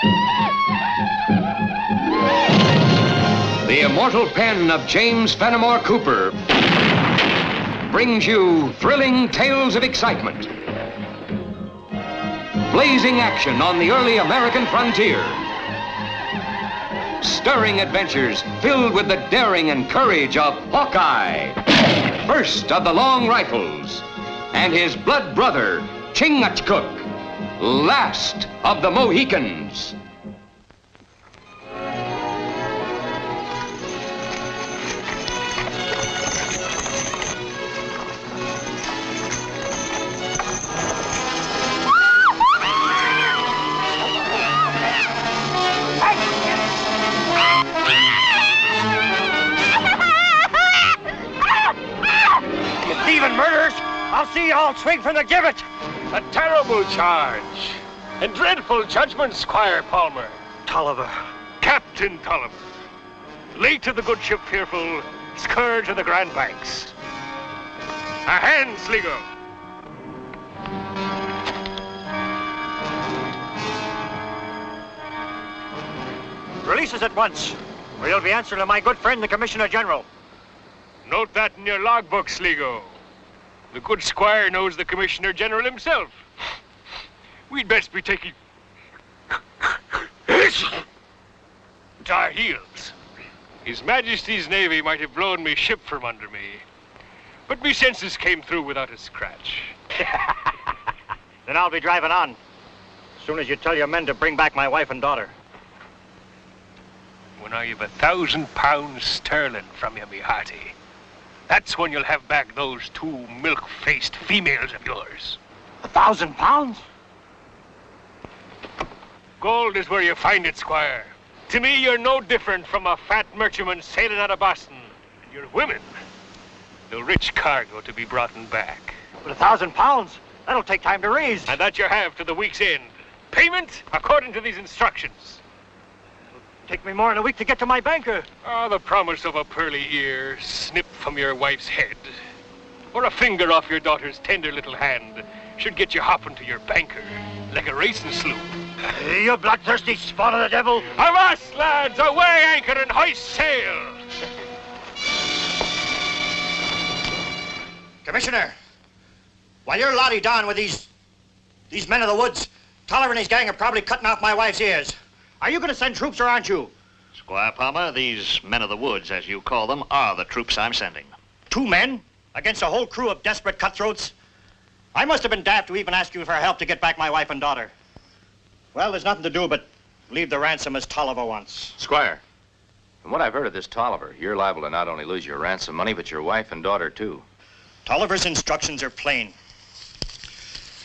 The immortal pen of James Fenimore Cooper brings you thrilling tales of excitement, blazing action on the early American frontier, stirring adventures filled with the daring and courage of Hawkeye, first of the long rifles, and his blood brother, Chingachgook, last of the Mohicans. I'll see you all swing from the gibbet. A terrible charge. And dreadful judgment, Squire Palmer. Tolliver. Captain Tolliver. Late of the good ship Fearful, scourge of the Grand Banks. A hand, Sligo. Release us at once, or you'll be answering to my good friend, the Commissioner General. Note that in your logbook, Sligo. The good squire knows the Commissioner General himself. We'd best be taking to our heels. His Majesty's Navy might have blown me ship from under me, but me senses came through without a scratch. Then I'll be driving on, as soon as you tell your men to bring back my wife and daughter. When I have £1,000 sterling from you, me hearty, that's when you'll have back those 2 milk-faced females of yours. £1,000? Gold is where you find it, Squire. To me, you're no different from a fat merchantman sailing out of Boston. And your women, the rich cargo to be brought back. But £1,000? That'll take time to raise. And that you have to the week's end. Payment according to these instructions. Take me more than a week to get to my banker. Oh, the promise of a pearly ear snipped from your wife's head, or a finger off your daughter's tender little hand, should get you hopping to your banker like a racing sloop. You bloodthirsty spawn of the devil. Avast, lads! Away anchor and hoist sail! Commissioner, while you're lottie down with these men of the woods, Tolliver and his gang are probably cutting off my wife's ears. Are you going to send troops or aren't you? Squire Palmer, these men of the woods, as you call them, are the troops I'm sending. 2 men? Against a whole crew of desperate cutthroats? I must have been daft to even ask you for help to get back my wife and daughter. Well, there's nothing to do but leave the ransom as Tolliver wants. Squire, from what I've heard of this Tolliver, you're liable to not only lose your ransom money, but your wife and daughter, too. Tolliver's instructions are plain.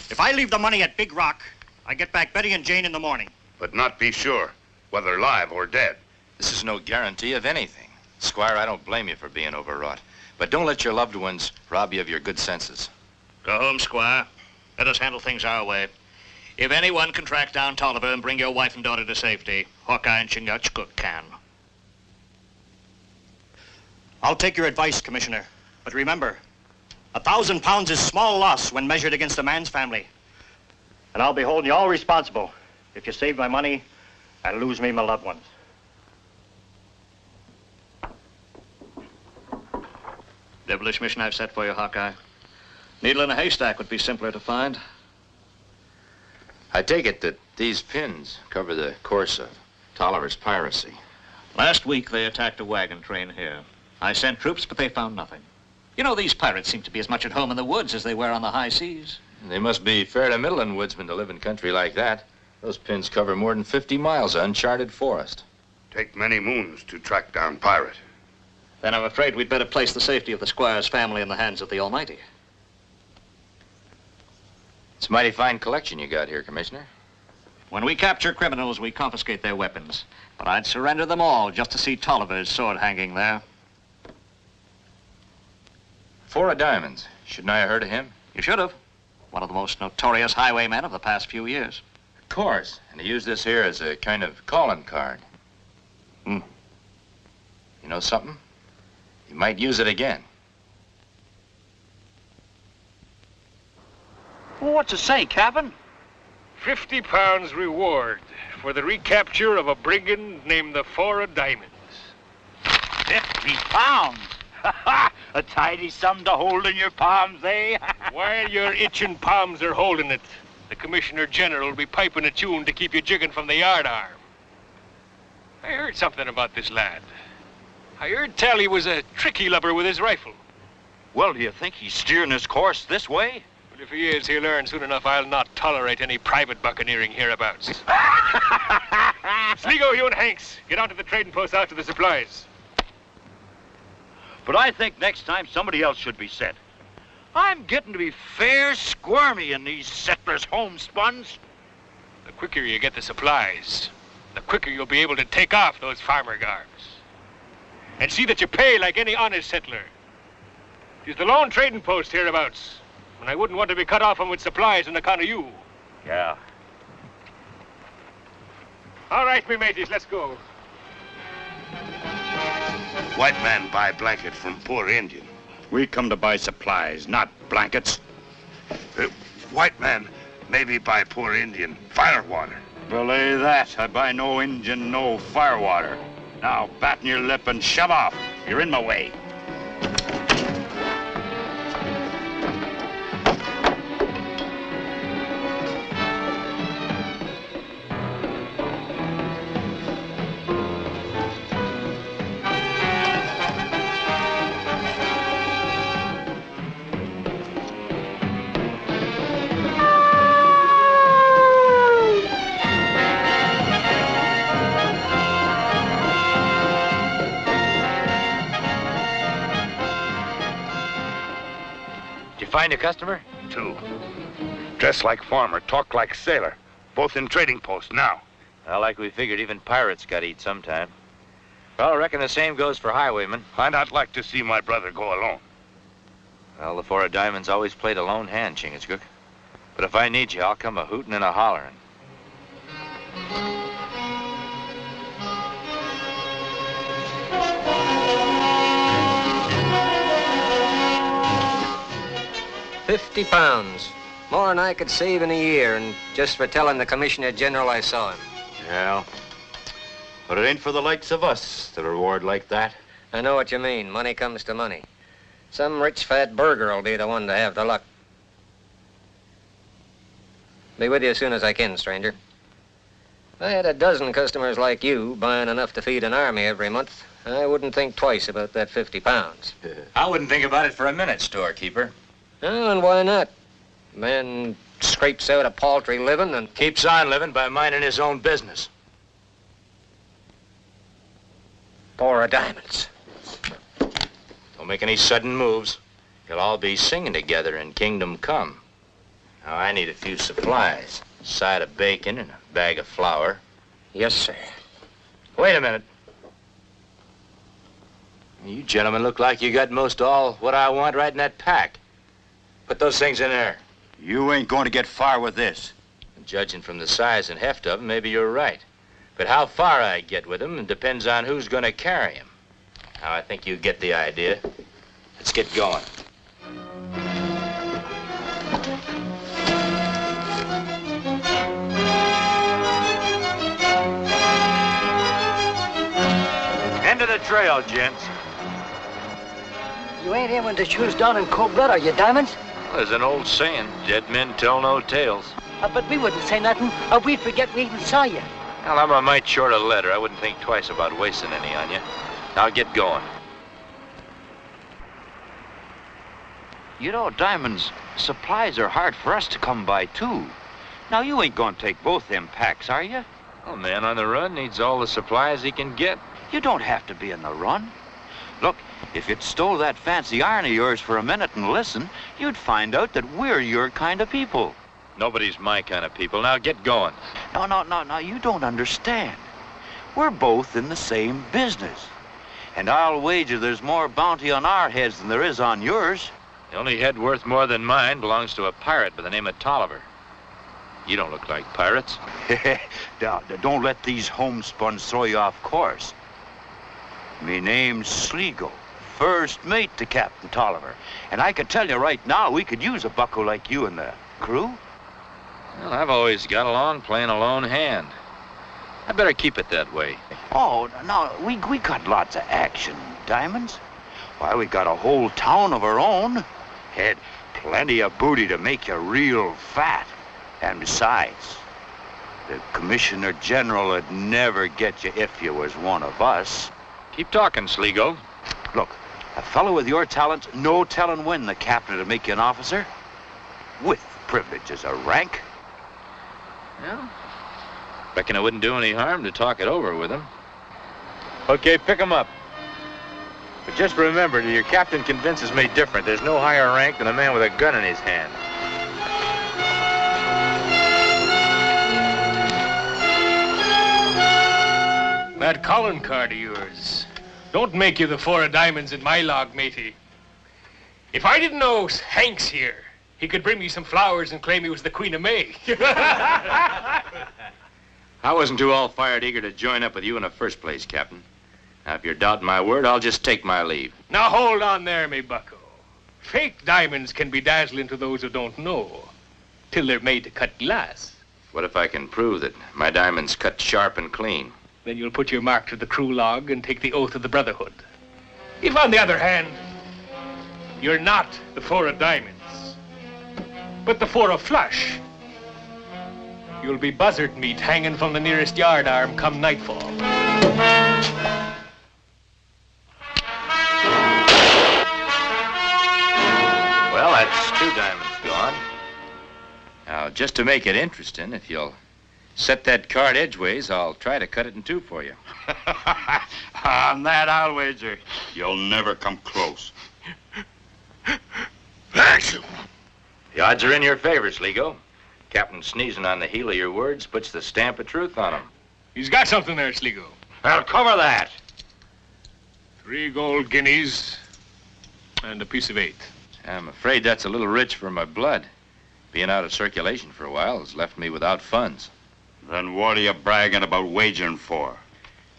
If I leave the money at Big Rock, I get back Betty and Jane in the morning. But not be sure, whether alive or dead. This is no guarantee of anything. Squire, I don't blame you for being overwrought. But don't let your loved ones rob you of your good senses. Go home, Squire. Let us handle things our way. If anyone can track down Tolliver and bring your wife and daughter to safety, Hawkeye and Chingachgook can. I'll take your advice, Commissioner. But remember, £1,000 is small loss when measured against a man's family. And I'll be holding you all responsible if you save my money and lose me my loved ones. Devilish mission I've set for you, Hawkeye. Needle in a haystack would be simpler to find. I take it that these pins cover the course of Tolliver's piracy. Last week, they attacked a wagon train here. I sent troops, but they found nothing. You know, these pirates seem to be as much at home in the woods as they were on the high seas. They must be fair to middling woodsmen to live in country like that. Those pins cover more than 50 miles of uncharted forest. Take many moons to track down pirate. Then I'm afraid we'd better place the safety of the squire's family in the hands of the Almighty. It's a mighty fine collection you got here, Commissioner. When we capture criminals, we confiscate their weapons. But I'd surrender them all just to see Tolliver's sword hanging there. 4 of diamonds. Shouldn't I have heard of him? You should have. One of the most notorious highwaymen of the past few years. Of course. And he used this here as a kind of calling card. Hmm. You know something? You might use it again. Well, what's it say, Captain? £50 reward for the recapture of a brigand named the Four of Diamonds. £50? A tidy sum to hold in your palms, eh? While your itching palms are holding it, the Commissioner General will be piping a tune to keep you jigging from the yard arm. I heard something about this lad. I heard tell he was a tricky lover with his rifle. Well, do you think he's steering his course this way? But if he is, he'll learn soon enough I'll not tolerate any private buccaneering hereabouts. Sligo, you and Hanks, get on to the trading post out to the supplies. But I think next time somebody else should be sent. I'm getting to be fair squirmy in these settlers' homespuns. The quicker you get the supplies, the quicker you'll be able to take off those farmer garbs. And see that you pay like any honest settler. It's the lone trading post hereabouts, and I wouldn't want to be cut off with supplies on account of you. Yeah. All right, me mateys, let's go. White man buy blanket from poor Indian. We come to buy supplies, not blankets. White man maybe buy poor Indian firewater. Belay that. I buy no Injun, no firewater. Now, batten your lip and shove off. You're in my way. Find a customer? 2. Dress like farmer, talk like sailor. Both in trading post now. Well, like we figured, even pirates got to eat sometime. Well, I reckon the same goes for highwaymen. I not like to see my brother go alone. Well, the Four of Diamonds always played a lone hand, Chingachgook. But if I need you, I'll come a hootin' and a hollerin'. £50. More than I could save in a year, and just for telling the Commissioner General I saw him. Yeah. But it ain't for the likes of us, the reward like that. I know what you mean. Money comes to money. Some rich fat burger will be the one to have the luck. Be with you as soon as I can, stranger. If I had a dozen customers like you buying enough to feed an army every month, I wouldn't think twice about that £50. I wouldn't think about it for a minute, storekeeper. Oh, and why not? Man scrapes out a paltry living and Keeps on living by minding his own business. Four of Diamonds. Don't make any sudden moves. You'll all be singing together in Kingdom Come. Now, I need a few supplies. A side of bacon and a bag of flour. Yes, sir. Wait a minute. You gentlemen look like you got most all what I want right in that pack. Put those things in there. You ain't going to get far with this. Judging from the size and heft of them, maybe you're right. But how far I get with them depends on who's going to carry them. Now, I think you get the idea. Let's get going. End of the trail, gents. You ain't aiming to shoot us down in cold blood, are you, Diamonds? There's an old saying, dead men tell no tales. But we wouldn't say nothing, or we'd forget we even saw you. Well, I'm a mite short a letter. I wouldn't think twice about wasting any on you. Now get going. You know, Diamonds, supplies are hard for us to come by, too. Now, you ain't gonna take both them packs, are you? A man on the run needs all the supplies he can get. You don't have to be on the run. Look, if you'd stole that fancy iron of yours for a minute and listen, you'd find out that we're your kind of people. Nobody's my kind of people. Now get going. No, you don't understand. We're both in the same business. And I'll wager there's more bounty on our heads than there is on yours. The only head worth more than mine belongs to a pirate by the name of Tolliver. You don't look like pirates. Now, don't let these homespuns throw you off course. Me name's Sligo, first mate to Captain Tolliver. And I can tell you right now, we could use a bucko like you in the crew. Well, I've always got along playing a lone hand. I better keep it that way. Oh, no, we got lots of action, Diamonds. Why, we got a whole town of our own. Had plenty of booty to make you real fat. And besides, the Commissioner General would never get you if you was one of us. Keep talking, Sligo. Look, a fellow with your talents, no telling when the captain would make you an officer. With privileges of rank. Well, reckon it wouldn't do any harm to talk it over with him. Okay, pick him up. But just remember, till your captain convinces me different, there's no higher rank than a man with a gun in his hand. That calling card of yours. Don't make you the 4 of diamonds in my log, matey. If I didn't know Hank's here, he could bring me some flowers and claim he was the Queen of May. I wasn't too all-fired eager to join up with you in the first place, Captain. Now, if you're doubting my word, I'll just take my leave. Now, hold on there, me bucko. Fake diamonds can be dazzling to those who don't know, till they're made to cut glass. What if I can prove that my diamond's cut sharp and clean? Then you'll put your mark to the crew log and take the oath of the Brotherhood. If, on the other hand, you're not the 4 of diamonds, but the 4 of flush, you'll be buzzard meat hanging from the nearest yard arm come nightfall. Well, that's 2 diamonds gone. Now, just to make it interesting, if you'll set that card edgeways, I'll try to cut it in 2 for you. On that, I'll wager you'll never come close. Action! The odds are in your favor, Sligo. Captain sneezing on the heel of your words puts the stamp of truth on them. He's got something there, Sligo. I'll cover that. 3 gold guineas and a piece of 8. I'm afraid that's a little rich for my blood. Being out of circulation for a while has left me without funds. Then what are you bragging about wagering for?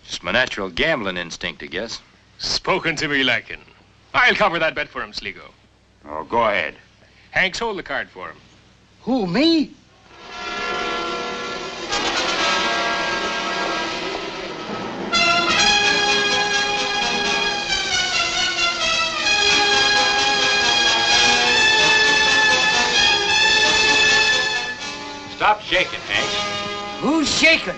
Just my natural gambling instinct, I guess. Spoken to me liking. I'll cover that bet for him, Sligo. Oh, go ahead. Hanks, hold the card for him. Who, me? Stop shaking, Hanks. Who's shaking?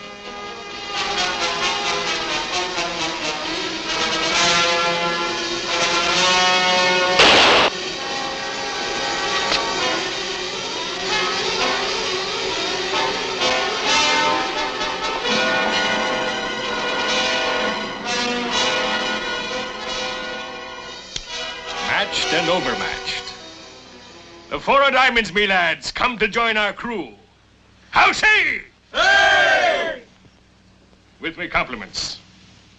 Matched and overmatched. The 4 of diamonds, me lads, come to join our crew. How say? Hey! With me compliments.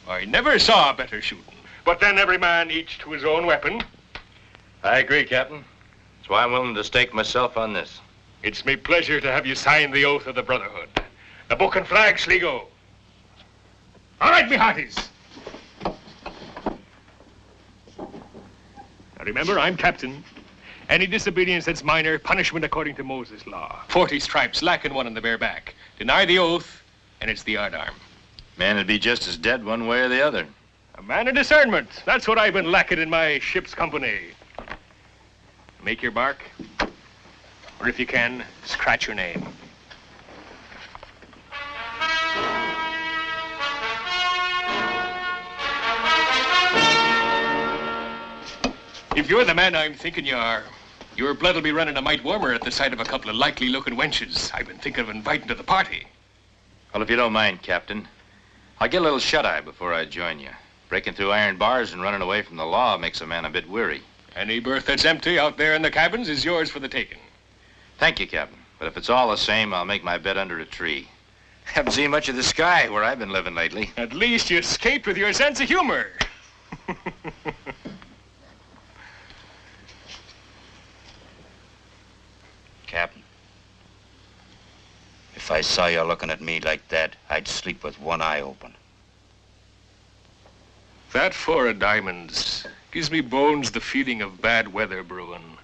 I never saw better shooting. But then every man each to his own weapon. I agree, Captain. That's why I'm willing to stake myself on this. It's me pleasure to have you sign the oath of the Brotherhood. The book and flag, Sligo. All right, me hearties. Now remember, I'm captain. Any disobedience that's minor, punishment according to Moses' law. 40 stripes, lacking 1 on the bare back. Deny the oath, and it's the yardarm. Man would be just as dead one way or the other. A man of discernment. That's what I've been lacking in my ship's company. Make your mark, or if you can, scratch your name. If you're the man I'm thinking you are, your blood will be running a mite warmer at the sight of a couple of likely-looking wenches I've been thinking of inviting to the party. Well, if you don't mind, Captain, I'll get a little shut-eye before I join you. Breaking through iron bars and running away from the law makes a man a bit weary. Any berth that's empty out there in the cabins is yours for the taking. Thank you, Captain. But if it's all the same, I'll make my bed under a tree. Haven't seen much of the sky where I've been living lately. At least you escaped with your sense of humor. Captain, if I saw you looking at me like that, I'd sleep with one eye open. That 4 of diamonds gives me bones the feeling of bad weather brewing.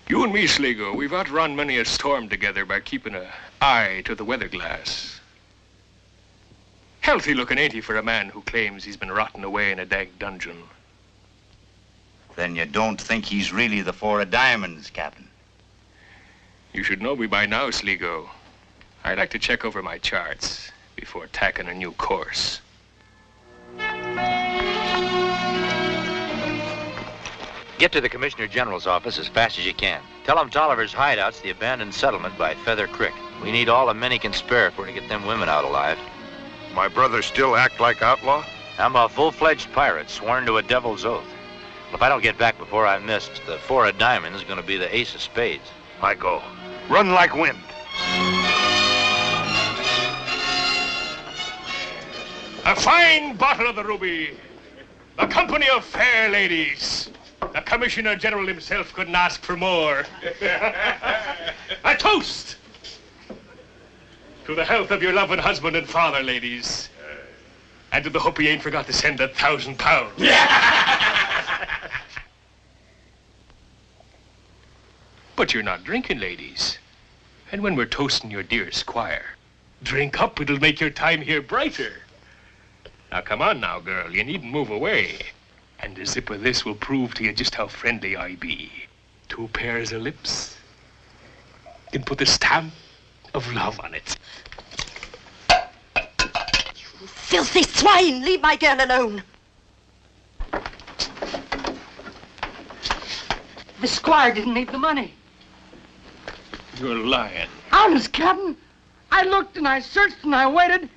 You and me, Sligo, we've outrun many a storm together by keeping an eye to the weather glass. Healthy looking, ain't he, for a man who claims he's been rotting away in a dank dungeon? Then you don't think he's really the Four of Diamonds, Captain? You should know me by now, Sligo. I'd like to check over my charts before tacking a new course. Get to the Commissioner General's office as fast as you can. Tell him Tolliver's hideout's the abandoned settlement by Feather Creek. We need all the men he can spare for to get them women out alive. My brother still act like outlaw? I'm a full-fledged pirate, sworn to a devil's oath. If I don't get back before I'm missed, the Four of Diamonds is going to be the ace of spades. I go. Run like wind. A fine bottle of the ruby. A company of fair ladies. The Commissioner General himself couldn't ask for more. A toast to the health of your loving husband and father, ladies. And to the hope he ain't forgot to send £1,000. But you're not drinking, ladies. And when we're toasting your dear squire, drink up, it'll make your time here brighter. Now, come on now, girl, you needn't move away. And a sip of this will prove to you just how friendly I be. 2 pairs of lips can put the stamp of love on it. You filthy swine! Leave my girl alone. The squire didn't leave the money. You're lying. Honest, Captain. I looked and I searched and I waited,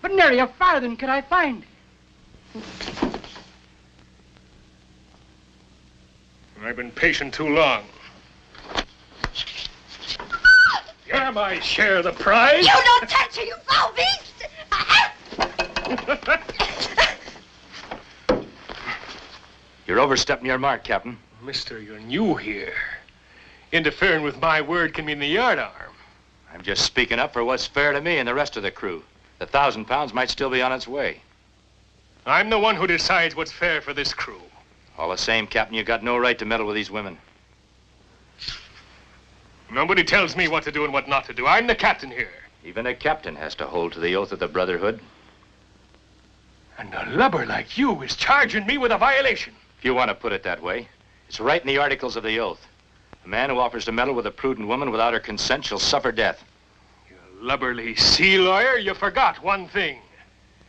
but nary a farthing could I find. I've been patient too long. You're my share of the prize. You don't touch her, you foul beast! You're overstepping your mark, Captain. Mister, you're new here. Interfering with my word can mean the yardarm. I'm just speaking up for what's fair to me and the rest of the crew. The £1,000 might still be on its way. I'm the one who decides what's fair for this crew. All the same, Captain, you got no right to meddle with these women. Nobody tells me what to do and what not to do. I'm the captain here. Even a captain has to hold to the oath of the Brotherhood. And a lubber like you is charging me with a violation. If you want to put it that way, it's right in the articles of the oath. A man who offers to meddle with a prudent woman without her consent shall suffer death. You lubberly sea lawyer, you forgot one thing.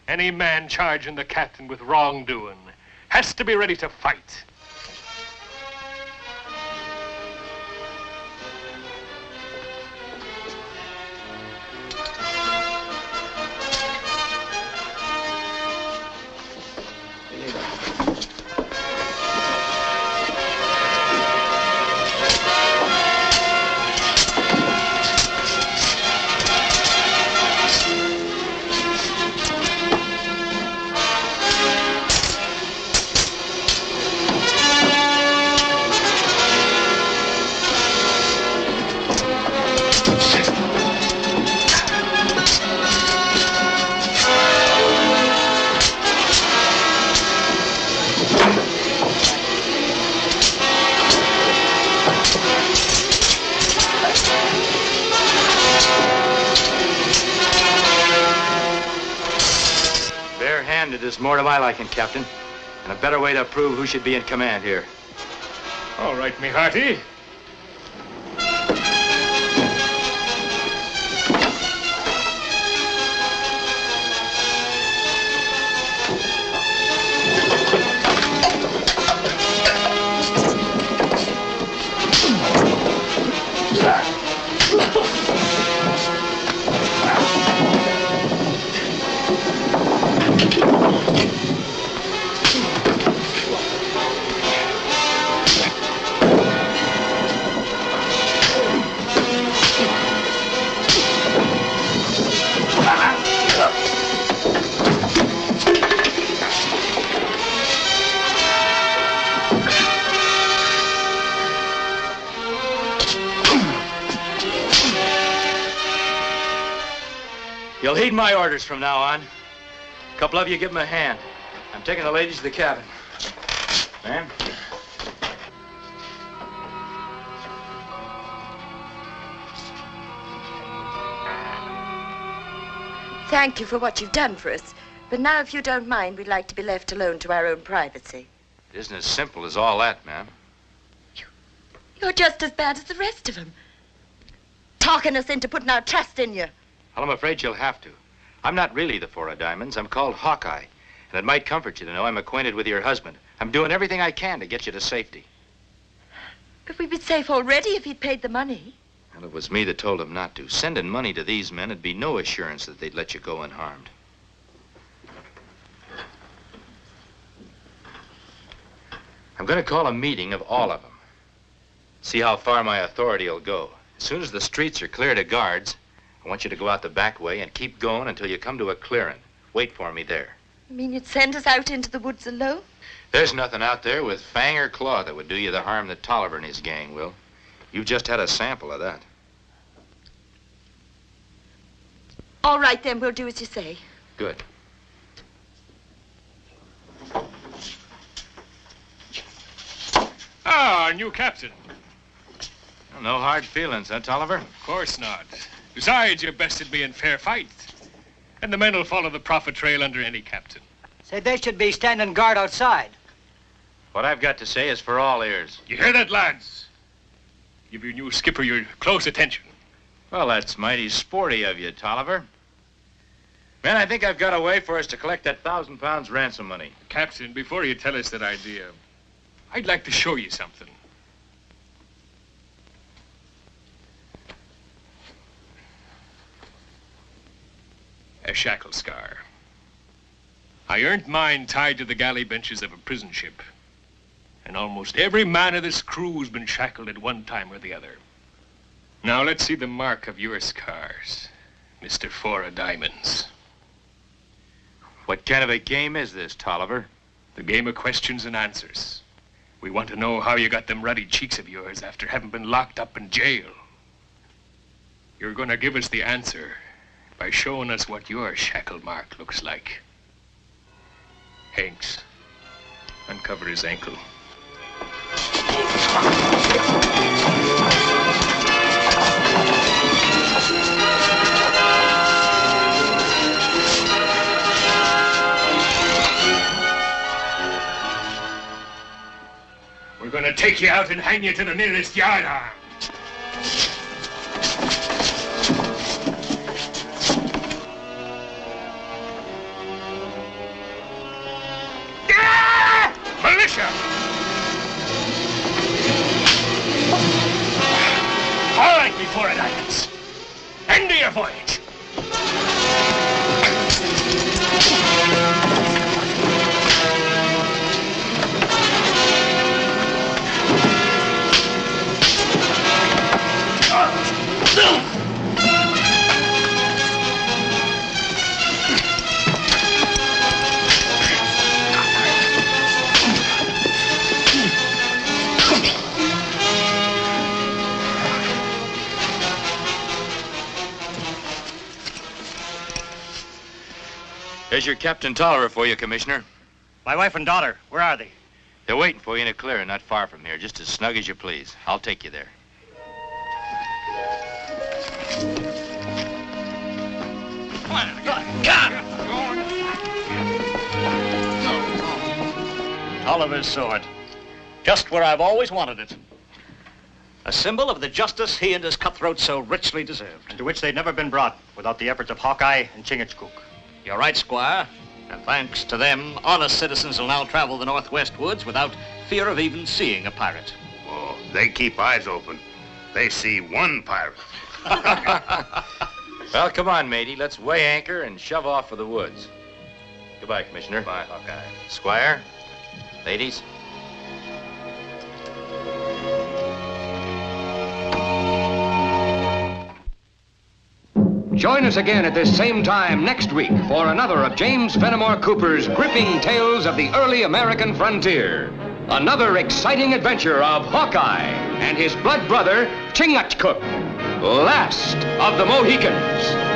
Any man charging the captain with wrongdoing has to be ready to fight. It is more to my liking, Captain, and a better way to prove who should be in command here. All right, me hearty. You'll heed my orders from now on. A couple of you give them a hand. I'm taking the ladies to the cabin. Ma'am? Thank you for what you've done for us. But now, if you don't mind, we'd like to be left alone to our own privacy. It isn't as simple as all that, ma'am. You're just as bad as the rest of them. Talking us into putting our trust in you. Well, I'm afraid you'll have to. I'm not really the Four of Diamonds. I'm called Hawkeye. And it might comfort you to know I'm acquainted with your husband. I'm doing everything I can to get you to safety. But we'd be safe already if he'd paid the money. Well, it was me that told him not to. Sending money to these men would be no assurance that they'd let you go unharmed. I'm going to call a meeting of all of them. See how far my authority will go. As soon as the streets are cleared of guards, I want you to go out the back way and keep going until you come to a clearing. Wait for me there. You mean you'd send us out into the woods alone? There's nothing out there with fang or claw that would do you the harm that Tolliver and his gang will. You've just had a sample of that. All right, then. We'll do as you say. Good. Ah, new captain. Well, no hard feelings, huh, Tolliver? Of course not. Besides, you bested me in fair fight. And the men will follow the profit trail under any captain. Say, they should be standing guard outside. What I've got to say is for all ears. You hear that, lads? Give your new skipper your close attention. Well, that's mighty sporty of you, Tolliver. Man, I think I've got a way for us to collect that £1,000 ransom money. Captain, before you tell us that idea, I'd like to show you something. A shackle scar. I earned mine tied to the galley benches of a prison ship. And almost every man of this crew's been shackled at one time or the other. Now let's see the mark of your scars, Mr. Four of Diamonds. What kind of a game is this, Tolliver? The game of questions and answers. We want to know how you got them ruddy cheeks of yours after having been locked up in jail. You're going to give us the answer by showing us what your shackle mark looks like. Hanks, uncover his ankle. We're going to take you out and hang you to the nearest yardarm. Militia! All right, me Four of Diamonds. End of your voyage. There's your Captain Tolliver for you, Commissioner. My wife and daughter, where are they? They're waiting for you in a clearing not far from here, just as snug as you please. I'll take you there. Tolliver's sword. Just where I've always wanted it. A symbol of the justice he and his cutthroats so richly deserved. And to which they'd never been brought without the efforts of Hawkeye and Chingachgook. You're right, Squire. And thanks to them, honest citizens will now travel the Northwest woods without fear of even seeing a pirate. Oh, they keep eyes open. They see one pirate. Well, come on, matey. Let's weigh anchor and shove off for the woods. Goodbye, Commissioner. Bye, Hawkeye. Squire, ladies. Join us again at this same time next week for another of James Fenimore Cooper's gripping tales of the early American frontier. Another exciting adventure of Hawkeye and his blood brother, Chingachgook, last of the Mohicans.